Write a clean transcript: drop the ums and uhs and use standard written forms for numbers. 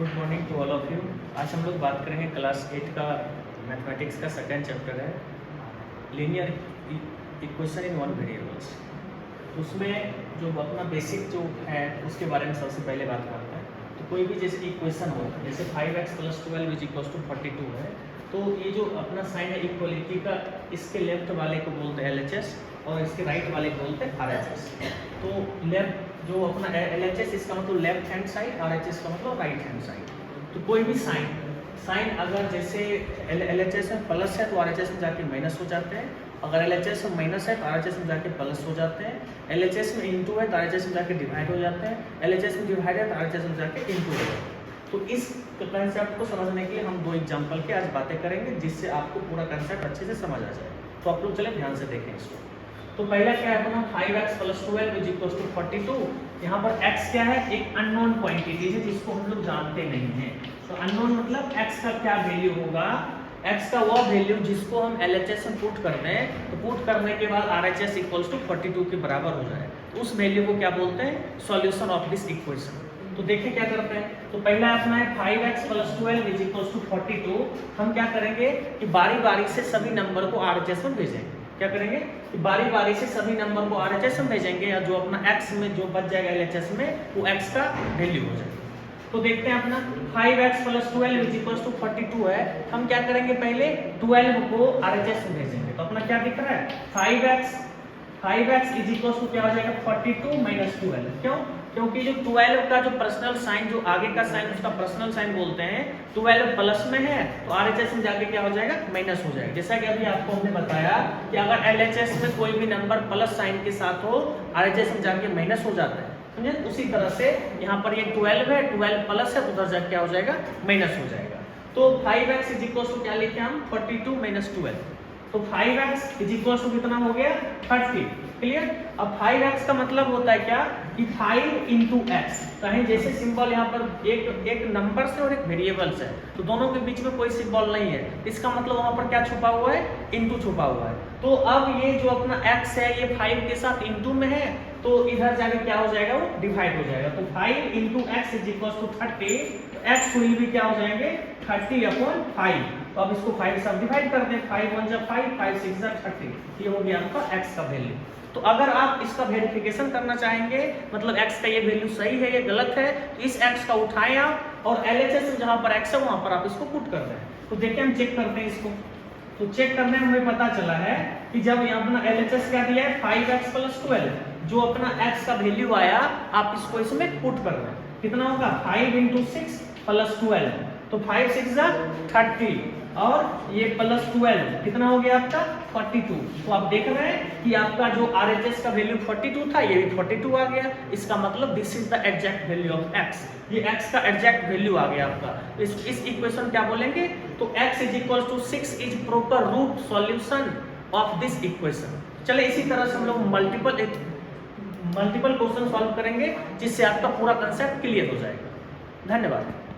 Good morning to all of you. आज हम लोग बात करेंगे क्लास 8 का मैथमेटिक्स का सेकंड चैप्टर है linear equation in one variables. उसमें जो अपना बेसिक जो है उसके बारे में सबसे पहले बात करते हैं। तो कोई भी जैसे इक्वेशन हो, जैसे 5x + 12 = 42 है, तो ये जो अपना साइन है इक्वलिटी का, इसके लेफ्ट वाले को बोलते हैं LHS और इसके राइट वाले को बोलते हैं RHS। तो लेफ्ट जो अपना LHS इसका मतलब लेफ्ट हैंड साइड, RHS का मतलब राइट हैंड साइड। तो कोई भी साइन अगर जैसे LHS में प्लस है तो RHS में जाके माइनस हो जाते हैं, अगर LHS में माइनस है तो RHS में जाके प्लस हो जाते हैं, LHS में इनटू है तो RHS में जाके डिवाइड हो जाते हैं, LHS में डिवाइड है तो RHS में जाके इनटू हो जाते हैं। तो इस कंसेप्ट को समझने के लिए हम दो एग्जांपल के आज बातें करेंगे, जिससे आपको पूरा कंसेप्ट अच्छे से समझ आ जाए। तो आप लोग चले ध्यान से देखें इसको। तो पहला क्या है अपना 5x + 12 = 42। यहाँ पर x क्या है, एक अननोन क्वांटिटी है जिसको हम लोग जानते नहीं हैं। तो अननोन मतलब x का क्या वैल्यू होगा, x का वह वैल्यू जिसको हम LHS में पुट करते हैं, तो पुट करने के बाद RHS = 42 के बराबर हो जाए, उस वैल्यू को क्या बोलते हैं, सॉल्यूशन ऑफ दिस इक्वेशन। तो देखिए क्या करते हैं। तो पहला अपना है 5x + 12 = 42। हम क्या करेंगे कि बारी बारी से सभी नंबर को RHS में भेजेंगे। क्या करेंगे कि बारी बारी से सभी नंबर को RHS में भेजेंगे, या जो अपना x में जो बच जाएगा LHS में, वो x का वैल्यू हो जाएगा। तो देखते हैं अपना 5x + 12 = 42 है। हम क्या करेंगे, पहले 12 को RHS में भेजेंगे। तो अपना क्या दिख रहा है, 5x क्या हो जाएगा 42 - 12। क्यों? क्योंकि जो 12 का जो पर्सनल साइन, जो आगे का साइन उसका पर्सनल साइन बोलते हैं, 12 प्लस में है तो RHS में जाके क्या हो जाएगा, माइनस हो जाएगा। जैसा कि अभी आपको हमने बताया कि अगर LHS में कोई भी नंबर प्लस साइन के साथ हो, RHS में जाके माइनस हो जाता है, समझे। उसी तरह से यहाँ पर ये 12 है, 12 प्लस है, उधर जाके क्या हो जाएगा, माइनस हो जाएगा। तो 5x = क्या लिखे हम, 42 - 12। तो 5x = कितना हो गया, 30। क्लियर। अब 5x का मतलब होता है क्या कि 5 × x। कहीं जैसे सिंबल यहाँ पर एक नंबर से और एक वेरिएबल से, तो दोनों के बीच में कोई सिंबल नहीं है, इसका मतलब वहाँ पर क्या छुपा हुआ है, इनटू छुपा हुआ है। तो अब ये जो अपना x है, ये 5 के साथ इनटू में है, तो इधर जाके क्या हो जाएगा, वो डिवाइड हो जाएगा। तो 5 × x = 30। तो x हुई भी क्या हो जाएंगे, 30/5। तो अब इसको 5 से आप डिवाइड कर दें, 5 × 1 = 5, 5 × 6 = 30। ये हो गया आपका x का वैल्यू। तो अगर आप इसका वेरिफिकेशन करना चाहेंगे, मतलब x का ये वैल्यू सही है या गलत है, तो इस x का उठाएं आप और LHS में जहां पर x है वहां पर आप इसको पुट कर दें। तो देखिए हम चेक करते हैं इसको। तो चेक करने में हमें पता चला है कि जब यहाँ अपना LHS क्या दिया है, 5x + 12, जो अपना x का वैल्यू आया, आप इसको इसमें पुट कर दें। कितना होगा, 5 × 6 + 12। तो 5 × 6 = 30 और ये +12 कितना हो गया आपका, 42। तो आप देख रहे हैं कि आपका जो RHS का वैल्यू 42 था, ये भी 42 आ गया। इसका मतलब this is the exact value of x। ये x का एग्जैक्ट वैल्यू आ गया आपका। इस इक्वेशन क्या बोलेंगे, तो x = 6 is proper root solution of this equation. चले इसी तरह से हम लोग मल्टीपल क्वेश्चन सॉल्व करेंगे, जिससे आपका पूरा कंसेप्ट क्लियर हो जाएगा। धन्यवाद।